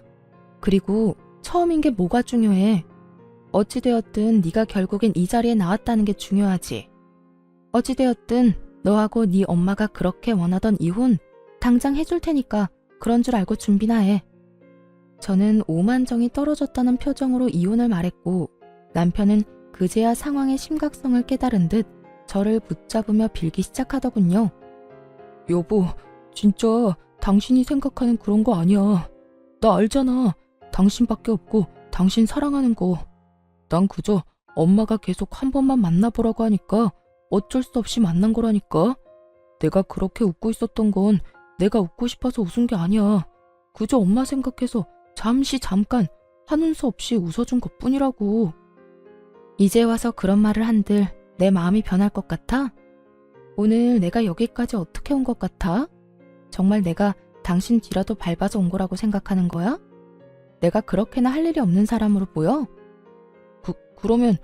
A: 그리고 처음인 게 뭐가 중요해? 어찌되었든 네가 결국엔 이 자리에 나왔다는 게 중요하지. 어찌되었든 너하고 네 엄마가 그렇게 원하던 이혼 당장 해줄 테니까 그런 줄 알고 준비나 해. 저는 오만정이 떨어졌다는 표정으로 이혼을 말했고 남편은 그제야 상황의 심각성을 깨달은 듯 저를 붙잡으며 빌기 시작하더군요. 여보, 진짜 당신이 생각하는 그런 거 아니야. 나 알잖아. 당신밖에 없고 당신 사랑하는 거. 난 그저 엄마가 계속 한 번만 만나보라고 하니까 어쩔 수 없이 만난 거라니까. 내가 그렇게 웃고 있었던 건 내가 웃고 싶어서 웃은 게 아니야. 그저 엄마 생각해서 잠깐 한운수 없이 웃어준 것뿐이라고. 이제 와서 그런 말을 한들 내 마음이 변할 것 같아? 오늘 내가 여기까지 어떻게 온 것 같아? 정말 내가 당신 뒤라도 밟아서 온 거라고 생각하는 거야? 내가 그렇게나 할 일이 없는 사람으로 보여? 그러면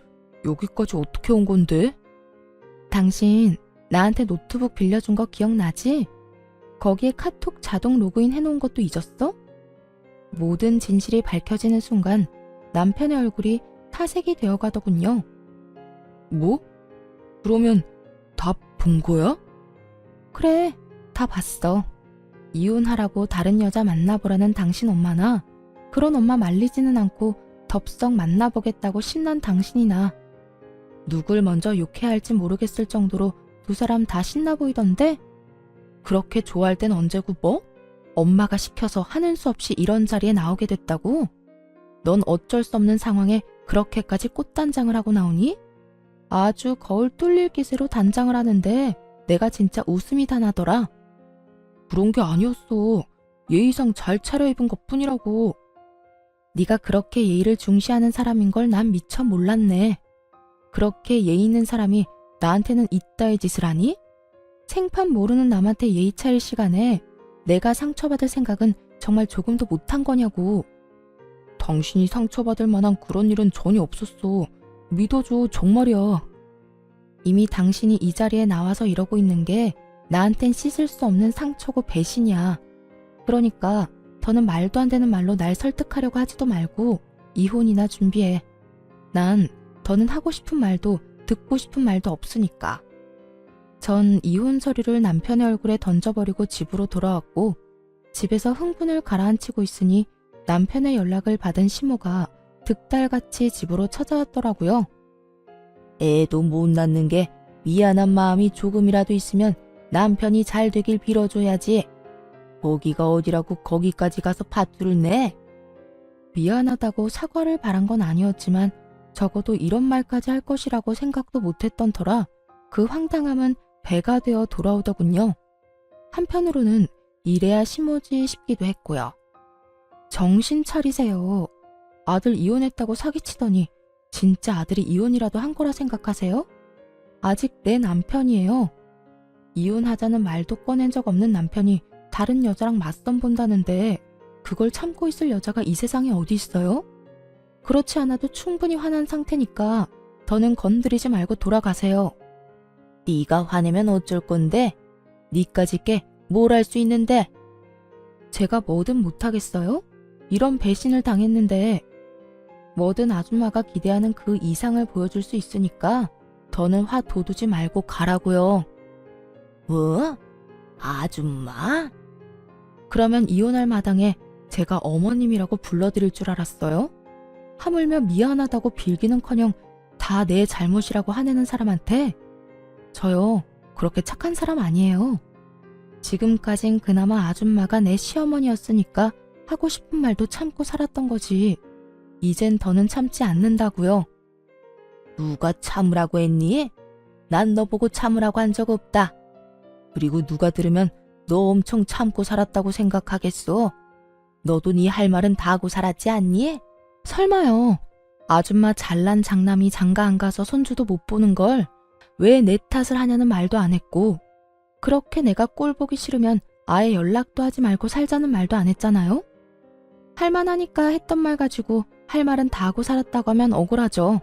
A: 여기까지 어떻게 온 건데? 당신 나한테 노트북 빌려준 거 기억나지? 거기에 카톡 자동 로그인 해놓은 것도 잊었어? 모든 진실이 밝혀지는 순간 남편의 얼굴이 타색이 되어가더군요. 뭐? 그러면 다 본 거야? 그래, 다 봤어. 이혼하라고 다른 여자 만나보라는 당신 엄마나 그런 엄마 말리지는 않고 덥석 만나보겠다고 신난 당신이나 누굴 먼저 욕해야 할지 모르겠을 정도로 두 사람 다 신나 보이던데? 그렇게 좋아할 땐 언제고 뭐? 엄마가 시켜서 하는 수 없이 이런 자리에 나오게 됐다고? 넌 어쩔 수 없는 상황에 그렇게까지 꽃단장을 하고 나오니? 아주 거울 뚫릴 기세로 단장을 하는데 내가 진짜 웃음이 다 나더라. 그런 게 아니었어. 예의상 잘 차려입은 것뿐이라고. 네가 그렇게 예의를 중시하는 사람인 걸 난 미처 몰랐네. 그렇게 예의 있는 사람이 나한테는 이따의 짓을 하니? 생판 모르는 남한테 예의 차릴 시간에 내가 상처받을 생각은 정말 조금도 못한 거냐고. 당신이 상처받을 만한 그런 일은 전혀 없었어. 믿어줘, 정말이야. 이미 당신이 이 자리에 나와서 이러고 있는 게 나한텐 씻을 수 없는 상처고 배신이야. 그러니까 더는 말도 안 되는 말로 날 설득하려고 하지도 말고 이혼이나 준비해. 난 더는 하고 싶은 말도 듣고 싶은 말도 없으니까. 전 이혼 서류를 남편의 얼굴에 던져버리고 집으로 돌아왔고 집에서 흥분을 가라앉히고 있으니 남편의 연락을 받은 시모가 득달같이 집으로 찾아왔더라고요.
B: 애도 못 낳는 게 미안한 마음이 조금이라도 있으면 남편이 잘 되길 빌어줘야지. 거기가 어디라고 거기까지 가서 밧줄을 내?
A: 미안하다고 사과를 바란 건 아니었지만 적어도 이런 말까지 할 것이라고 생각도 못했던 터라 그 황당함은 배가 되어 돌아오더군요. 한편으로는 이래야 시모지 싶기도 했고요. 정신 차리세요. 아들 이혼했다고 사기치더니 진짜 아들이 이혼이라도 한 거라 생각하세요? 아직 내 남편이에요. 이혼하자는 말도 꺼낸 적 없는 남편이 다른 여자랑 맞선 본다는데 그걸 참고 있을 여자가 이 세상에 어디 있어요? 그렇지 않아도 충분히 화난 상태니까 더는 건드리지 말고 돌아가세요.
B: 네가 화내면 어쩔 건데? 니까짓 게 뭘 할 수 있는데?
A: 제가 뭐든 못하겠어요? 이런 배신을 당했는데 뭐든 아줌마가 기대하는 그 이상을 보여줄 수 있으니까 더는 화 돋우지 말고 가라고요.
B: 뭐? 아줌마?
A: 그러면 이혼할 마당에 제가 어머님이라고 불러드릴 줄 알았어요? 하물며 미안하다고 빌기는커녕 다 내 잘못이라고 화내는 사람한테 저요 그렇게 착한 사람 아니에요. 지금까진 그나마 아줌마가 내 시어머니였으니까 하고 싶은 말도 참고 살았던 거지. 이젠 더는 참지 않는다고요.
B: 누가 참으라고 했니? 난 너 보고 참으라고 한 적 없다. 그리고 누가 들으면 너 엄청 참고 살았다고 생각하겠어. 너도 네 할 말은 다 하고 살았지 않니?
A: 설마요. 아줌마 잘난 장남이 장가 안 가서 손주도 못 보는 걸 왜 내 탓을 하냐는 말도 안 했고 그렇게 내가 꼴 보기 싫으면 아예 연락도 하지 말고 살자는 말도 안 했잖아요. 할만하니까 했던 말 가지고 할 말은 다 하고 살았다고 하면 억울하죠.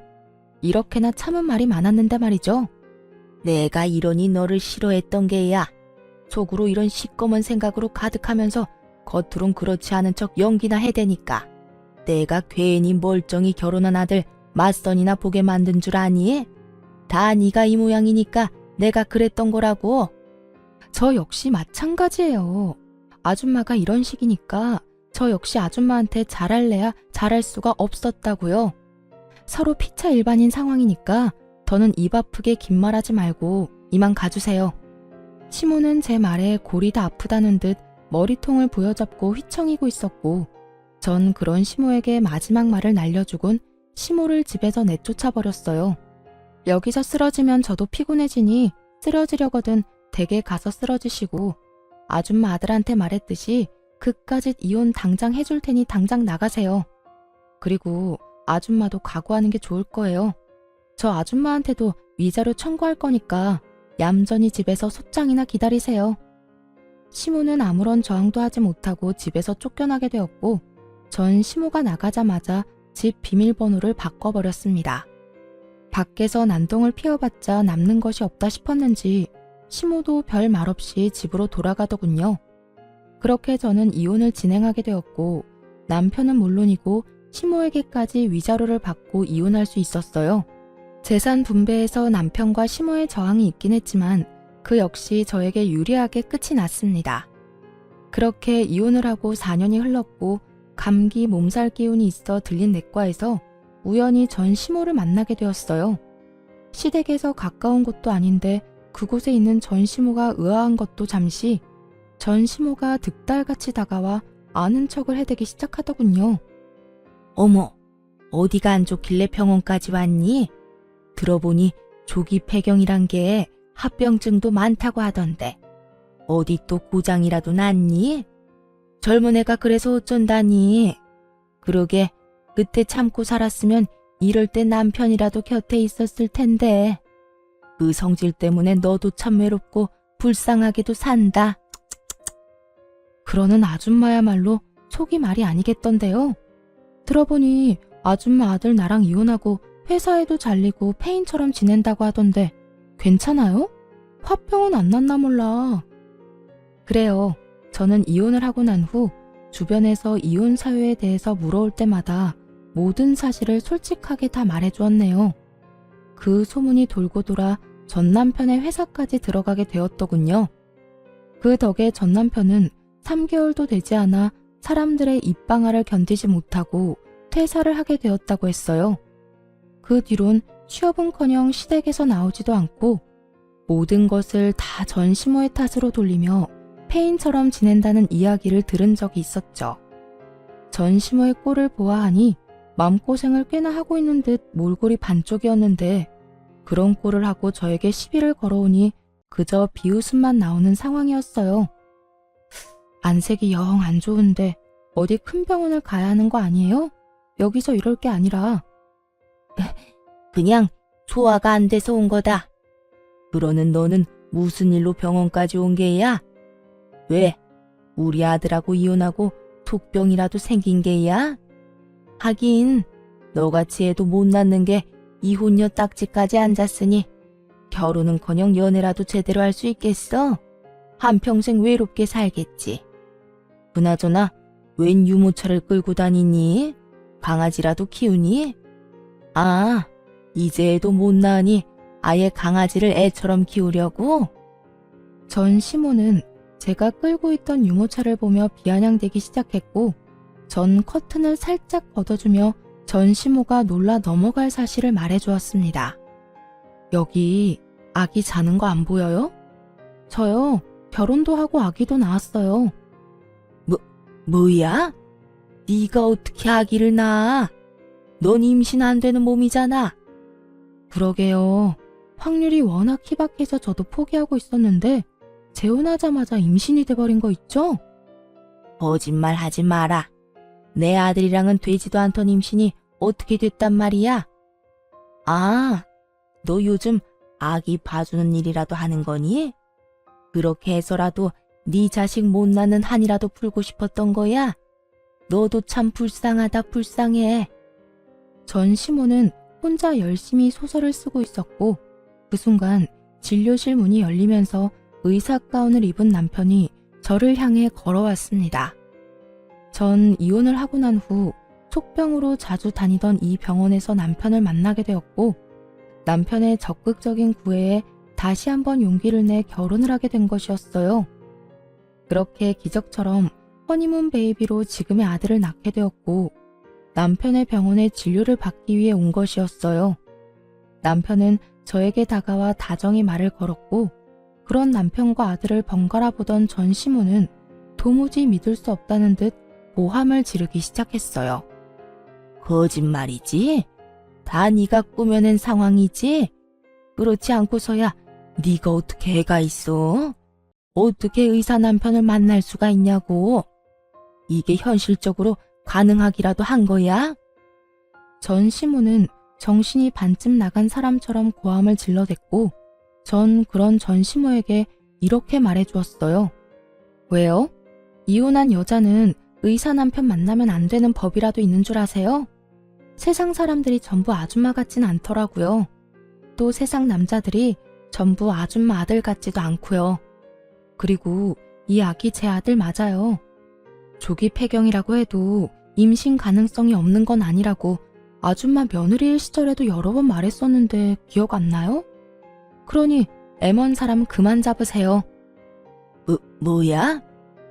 A: 이렇게나 참은 말이 많았는데 말이죠.
B: 내가 이러니 너를 싫어했던 게야. 속으로 이런 시꺼먼 생각으로 가득하면서 겉으론 그렇지 않은 척 연기나 해대니까. 내가 괜히 멀쩡히 결혼한 아들 맞선이나 보게 만든 줄 아니? 다 네가 이 모양이니까 내가 그랬던 거라고.
A: 저 역시 마찬가지예요. 아줌마가 이런 식이니까 저 역시 아줌마한테 잘할래야 잘할 수가 없었다고요. 서로 피차 일반인 상황이니까 더는 입 아프게 긴 말하지 말고 이만 가주세요. 시모는 제 말에 골이 다 아프다는 듯 머리통을 부여잡고 휘청이고 있었고 전 그런 시모에게 마지막 말을 날려주곤 시모를 집에서 내쫓아버렸어요. 여기서 쓰러지면 저도 피곤해지니 쓰러지려거든 댁에 가서 쓰러지시고 아줌마 아들한테 말했듯이 그까짓 이혼 당장 해줄 테니 당장 나가세요. 그리고 아줌마도 각오하는 게 좋을 거예요. 저 아줌마한테도 위자료 청구할 거니까 얌전히 집에서 소장이나 기다리세요. 시모는 아무런 저항도 하지 못하고 집에서 쫓겨나게 되었고 전 시모가 나가자마자 집 비밀번호를 바꿔버렸습니다. 밖에서 난동을 피워봤자 남는 것이 없다 싶었는지 시모도 별 말 없이 집으로 돌아가더군요. 그렇게 저는 이혼을 진행하게 되었고 남편은 물론이고 시모에게까지 위자료를 받고 이혼할 수 있었어요. 재산 분배에서 남편과 시모의 저항이 있긴 했지만 그 역시 저에게 유리하게 끝이 났습니다. 그렇게 이혼을 하고 4년이 흘렀고 감기 몸살 기운이 있어 들린 내과에서 우연히 전 시모를 만나게 되었어요. 시댁에서 가까운 곳도 아닌데 그곳에 있는 전 시모가 의아한 것도 잠시 전 시모가 득달같이 다가와 아는 척을 해대기 시작하더군요.
B: 어머, 어디가 안 좋길래 병원까지 왔니? 들어보니 조기 폐경이란 게 합병증도 많다고 하던데 어디 또 고장이라도 났니? 젊은 애가 그래서 어쩐다니. 그러게 그때 참고 살았으면 이럴 때 남편이라도 곁에 있었을 텐데. 그 성질 때문에 너도 참 외롭고 불쌍하게도 산다.
A: 그러는 아줌마야말로 속이 말이 아니겠던데요. 들어보니 아줌마 아들 나랑 이혼하고 회사에도 잘리고 폐인처럼 지낸다고 하던데 괜찮아요? 화병은 안 났나 몰라. 그래요. 저는 이혼을 하고 난 후 주변에서 이혼 사유에 대해서 물어올 때마다 모든 사실을 솔직하게 다 말해주었네요. 그 소문이 돌고 돌아 전 남편의 회사까지 들어가게 되었더군요. 그 덕에 전 남편은 3개월도 되지 않아 사람들의 입방아를 견디지 못하고 퇴사를 하게 되었다고 했어요. 그 뒤론 취업은커녕 시댁에서 나오지도 않고 모든 것을 다 전시모의 탓으로 돌리며 폐인처럼 지낸다는 이야기를 들은 적이 있었죠. 전시모의 꼴을 보아하니 마음고생을 꽤나 하고 있는 듯 몰골이 반쪽이었는데 그런 꼴을 하고 저에게 시비를 걸어오니 그저 비웃음만 나오는 상황이었어요. 안색이 영 안 좋은데 어디 큰 병원을 가야 하는 거 아니에요? 여기서 이럴 게 아니라.
B: 그냥 소화가 안 돼서 온 거다. 그러는 너는 무슨 일로 병원까지 온 게야? 왜? 우리 아들하고 이혼하고 톡병이라도 생긴 게야? 하긴 너같이 애도 못 낳는 게 이혼녀 딱지까지 앉았으니 결혼은커녕 연애라도 제대로 할 수 있겠어? 한평생 외롭게 살겠지. 그나저나 웬 유모차를 끌고 다니니? 강아지라도 키우니? 아, 이제 애도 못 낳으니 아예 강아지를 애처럼 키우려고?
A: 전 시모는 제가 끌고 있던 유모차를 보며 비아냥대기 시작했고 전 커튼을 살짝 걷어주며 전 시모가 놀라 넘어갈 사실을 말해주었습니다. 여기 아기 자는 거 안 보여요? 저요. 결혼도 하고 아기도 낳았어요.
B: 뭐야? 네가 어떻게 아기를 낳아? 넌 임신 안 되는 몸이잖아.
A: 그러게요. 확률이 워낙 희박해서 저도 포기하고 있었는데 재혼하자마자 임신이 돼버린 거 있죠?
B: 거짓말 하지 마라. 내 아들이랑은 되지도 않던 임신이 어떻게 됐단 말이야? 아, 너 요즘 아기 봐주는 일이라도 하는 거니? 그렇게 해서라도 네 자식 못 낳는 한이라도 풀고 싶었던 거야? 너도 참 불쌍하다 불쌍해.
A: 전 시모는 혼자 열심히 소설을 쓰고 있었고 그 순간 진료실 문이 열리면서 의사 가운을 입은 남편이 저를 향해 걸어왔습니다. 전 이혼을 하고 난 후 촉병으로 자주 다니던 이 병원에서 남편을 만나게 되었고 남편의 적극적인 구애에 다시 한번 용기를 내 결혼을 하게 된 것이었어요. 그렇게 기적처럼 허니문 베이비로 지금의 아들을 낳게 되었고 남편의 병원에 진료를 받기 위해 온 것이었어요. 남편은 저에게 다가와 다정히 말을 걸었고 그런 남편과 아들을 번갈아 보던 전 시모는 도무지 믿을 수 없다는 듯 고함을 지르기 시작했어요.
B: 거짓말이지? 다 네가 꾸며낸 상황이지? 그렇지 않고서야 네가 어떻게 애가 있어? 어떻게 의사 남편을 만날 수가 있냐고? 이게 현실적으로 가능하기라도 한 거야?
A: 전 시모는 정신이 반쯤 나간 사람처럼 고함을 질러댔고 전 그런 전 시모에게 이렇게 말해주었어요. 왜요? 이혼한 여자는 의사 남편 만나면 안 되는 법이라도 있는 줄 아세요? 세상 사람들이 전부 아줌마 같진 않더라고요. 또 세상 남자들이 전부 아줌마 아들 같지도 않고요. 그리고 이 아기 제 아들 맞아요. 조기 폐경이라고 해도 임신 가능성이 없는 건 아니라고 아줌마 며느리일 시절에도 여러 번 말했었는데 기억 안 나요? 그러니 애먼 사람 그만 잡으세요.
B: 뭐야?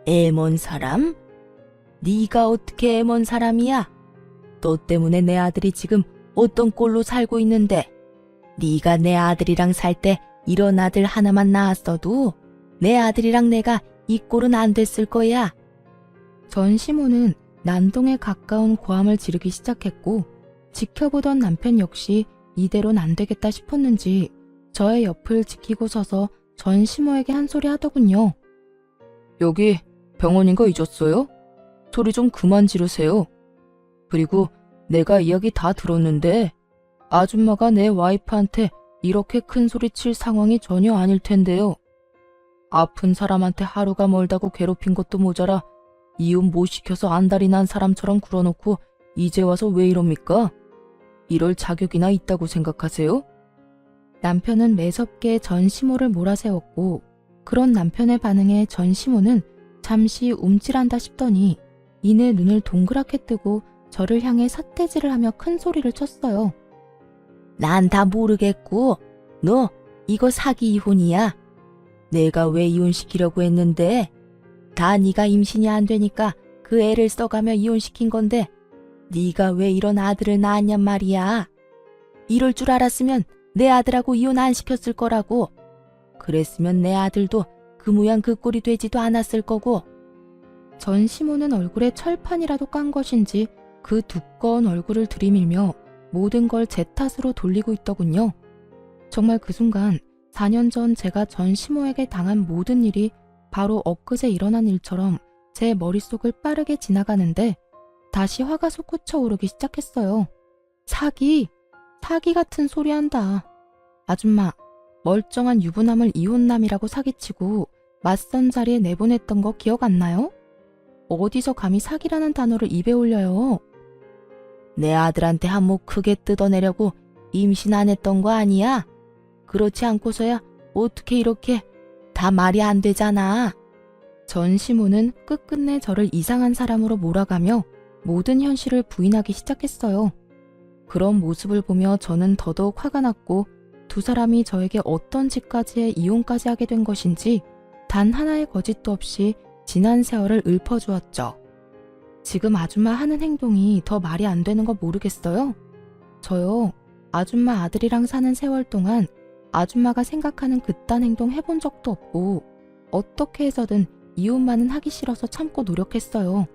B: 애먼 사람? 네가 어떻게 애먼 사람이야? 너 때문에 내 아들이 지금 어떤 꼴로 살고 있는데 네가 내 아들이랑 살 때 이런 아들 하나만 낳았어도 내 아들이랑 내가 이 꼴은 안 됐을 거야.
A: 전 시모는 난동에 가까운 고함을 지르기 시작했고 지켜보던 남편 역시 이대로는 안 되겠다 싶었는지 저의 옆을 지키고 서서 전 시모에게 한 소리 하더군요. 여기 병원인 거 잊었어요? 소리 좀 그만 지르세요. 그리고 내가 이야기 다 들었는데 아줌마가 내 와이프한테 이렇게 큰 소리 칠 상황이 전혀 아닐 텐데요. 아픈 사람한테 하루가 멀다고 괴롭힌 것도 모자라 이혼 못 시켜서 안달이 난 사람처럼 굴어놓고 이제 와서 왜 이럽니까? 이럴 자격이나 있다고 생각하세요? 남편은 매섭게 전 시모를 몰아세웠고 그런 남편의 반응에 전 시모는 잠시 움찔한다 싶더니 이내 눈을 동그랗게 뜨고 저를 향해 삿대질을 하며 큰 소리를 쳤어요.
B: 난 다 모르겠고 너 이거 사기 이혼이야. 내가 왜 이혼시키려고 했는데 다 네가 임신이 안 되니까 그 애를 써가며 이혼시킨 건데 네가 왜 이런 아들을 낳았냔 말이야. 이럴 줄 알았으면 내 아들하고 이혼 안 시켰을 거라고. 그랬으면 내 아들도 그 모양 그 꼴이 되지도 않았을 거고.
A: 전 시모는 얼굴에 철판이라도 깐 것인지 그 두꺼운 얼굴을 들이밀며 모든 걸 제 탓으로 돌리고 있더군요. 정말 그 순간 4년 전 제가 전 시모에게 당한 모든 일이 바로 엊그제 일어난 일처럼 제 머릿속을 빠르게 지나가는데 다시 화가 솟구쳐 오르기 시작했어요. 사기 같은 소리 한다. 아줌마, 멀쩡한 유부남을 이혼남이라고 사기치고 맞선 자리에 내보냈던 거 기억 안 나요? 어디서 감히 사기라는 단어를 입에 올려요?
B: 내 아들한테 한몫 크게 뜯어내려고 임신 안 했던 거 아니야? 그렇지 않고서야 어떻게 이렇게 다 말이 안 되잖아.
A: 전 시모는 끝끝내 저를 이상한 사람으로 몰아가며 모든 현실을 부인하기 시작했어요. 그런 모습을 보며 저는 더더욱 화가 났고 두 사람이 저에게 어떤 짓까지에 이혼까지 하게 된 것인지 단 하나의 거짓도 없이 지난 세월을 읊어주었죠. 지금 아줌마 하는 행동이 더 말이 안 되는 거 모르겠어요? 저요, 아줌마 아들이랑 사는 세월 동안 아줌마가 생각하는 그딴 행동 해본 적도 없고 어떻게 해서든 이혼만은 하기 싫어서 참고 노력했어요.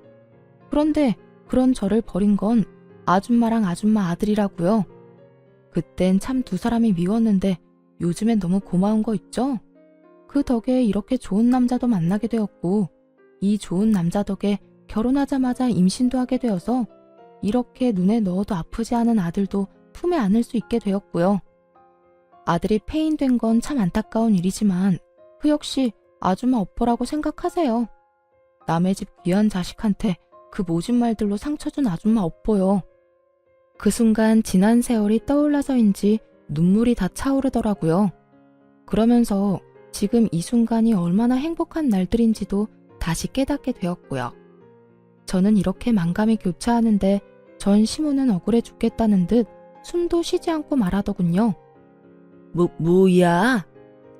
A: 그런데 그런 저를 버린 건 아줌마랑 아줌마 아들이라고요. 그땐 참 두 사람이 미웠는데 요즘엔 너무 고마운 거 있죠? 그 덕에 이렇게 좋은 남자도 만나게 되었고 이 좋은 남자 덕에 결혼하자마자 임신도 하게 되어서 이렇게 눈에 넣어도 아프지 않은 아들도 품에 안을 수 있게 되었고요. 아들이 폐인된 건 참 안타까운 일이지만 그 역시 아줌마 업보라고 생각하세요. 남의 집 귀한 자식한테 그 모진 말들로 상처 준 아줌마 업보요. 그 순간 지난 세월이 떠올라서인지 눈물이 다 차오르더라고요. 그러면서 지금 이 순간이 얼마나 행복한 날들인지도 다시 깨닫게 되었고요. 저는 이렇게 만감이 교차하는데 전 시모는 억울해 죽겠다는 듯 숨도 쉬지 않고 말하더군요.
B: 뭐야?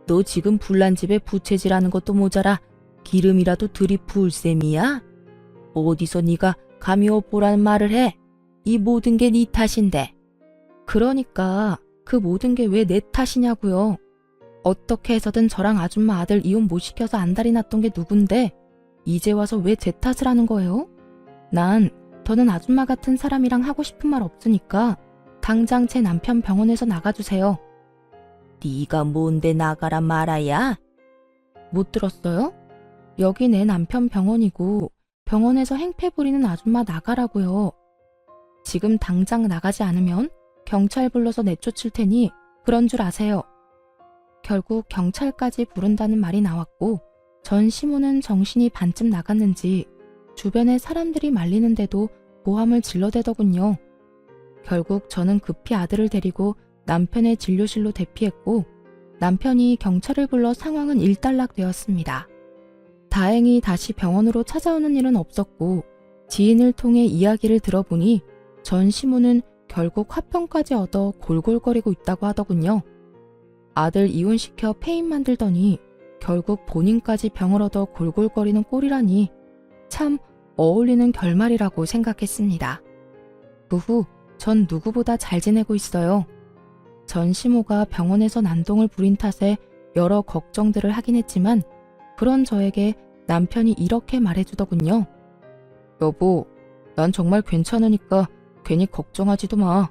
B: 너 지금 불난 집에 부채질하는 것도 모자라 기름이라도 들이부을 셈이야? 어디서 네가 감히 업보라는 말을 해? 이 모든 게 네 탓인데.
A: 그러니까 그 모든 게 왜 내 탓이냐고요. 어떻게 해서든 저랑 아줌마 아들 이혼 못 시켜서 안달이 났던 게 누군데 이제 와서 왜 제 탓을 하는 거예요? 난 더는 아줌마 같은 사람이랑 하고 싶은 말 없으니까 당장 제 남편 병원에서 나가주세요.
B: 네가 뭔데 나가라 말아야?
A: 못 들었어요? 여기 내 남편 병원이고 병원에서 행패 부리는 아줌마 나가라고요. 지금 당장 나가지 않으면 경찰 불러서 내쫓을 테니 그런 줄 아세요. 결국 경찰까지 부른다는 말이 나왔고 전 시모는 정신이 반쯤 나갔는지 주변에 사람들이 말리는데도 고함을 질러대더군요. 결국 저는 급히 아들을 데리고 남편의 진료실로 대피했고 남편이 경찰을 불러 상황은 일단락되었습니다. 다행히 다시 병원으로 찾아오는 일은 없었고 지인을 통해 이야기를 들어보니 전 시모는 결국 화평까지 얻어 골골거리고 있다고 하더군요. 아들 이혼시켜 폐인 만들더니 결국 본인까지 병을 얻어 골골거리는 꼴이라니 참 어울리는 결말이라고 생각했습니다. 그 후 전 누구보다 잘 지내고 있어요. 전 시모가 병원에서 난동을 부린 탓에 여러 걱정들을 하긴 했지만 그런 저에게 남편이 이렇게 말해주더군요. 여보, 난 정말 괜찮으니까 괜히 걱정하지도 마.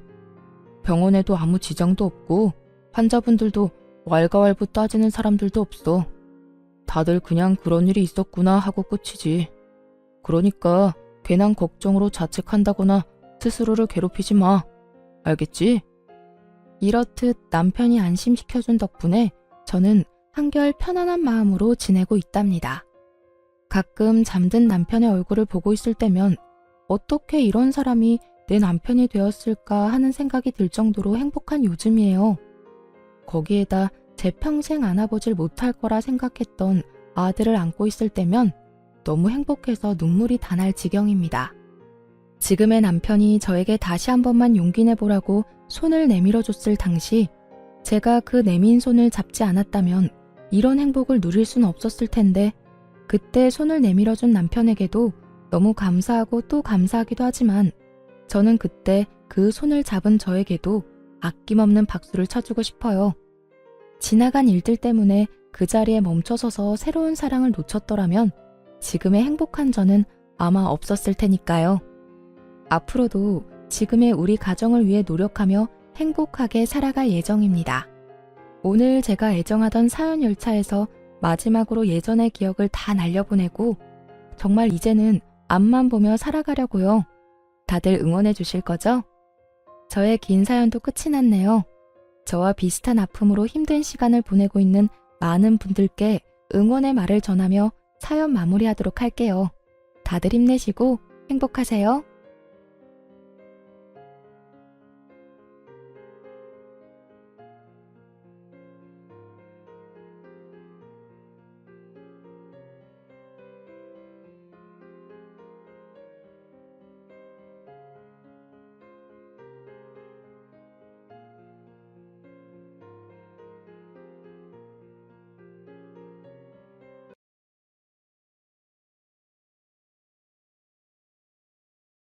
A: 병원에도 아무 지장도 없고 환자분들도 왈가왈부 따지는 사람들도 없어. 다들 그냥 그런 일이 있었구나 하고 끝이지. 그러니까 괜한 걱정으로 자책한다거나 스스로를 괴롭히지 마. 알겠지? 이렇듯 남편이 안심시켜준 덕분에 저는 한결 편안한 마음으로 지내고 있답니다. 가끔 잠든 남편의 얼굴을 보고 있을 때면 어떻게 이런 사람이 내 남편이 되었을까 하는 생각이 들 정도로 행복한 요즘이에요. 거기에다 제 평생 안아보질 못할 거라 생각했던 아들을 안고 있을 때면 너무 행복해서 눈물이 다 날 지경입니다. 지금의 남편이 저에게 다시 한 번만 용기 내보라고 손을 내밀어 줬을 당시 제가 그 내민 손을 잡지 않았다면 이런 행복을 누릴 수는 없었을 텐데 그때 손을 내밀어준 남편에게도 너무 감사하고 또 감사하기도 하지만 저는 그때 그 손을 잡은 저에게도 아낌없는 박수를 쳐주고 싶어요. 지나간 일들 때문에 그 자리에 멈춰서서 새로운 사랑을 놓쳤더라면 지금의 행복한 저는 아마 없었을 테니까요. 앞으로도 지금의 우리 가정을 위해 노력하며 행복하게 살아갈 예정입니다. 오늘 제가 애정하던 사연 열차에서 마지막으로 예전의 기억을 다 날려보내고 정말 이제는 앞만 보며 살아가려고요. 다들 응원해 주실 거죠? 저의 긴 사연도 끝이 났네요. 저와 비슷한 아픔으로 힘든 시간을 보내고 있는 많은 분들께 응원의 말을 전하며 사연 마무리하도록 할게요. 다들 힘내시고 행복하세요.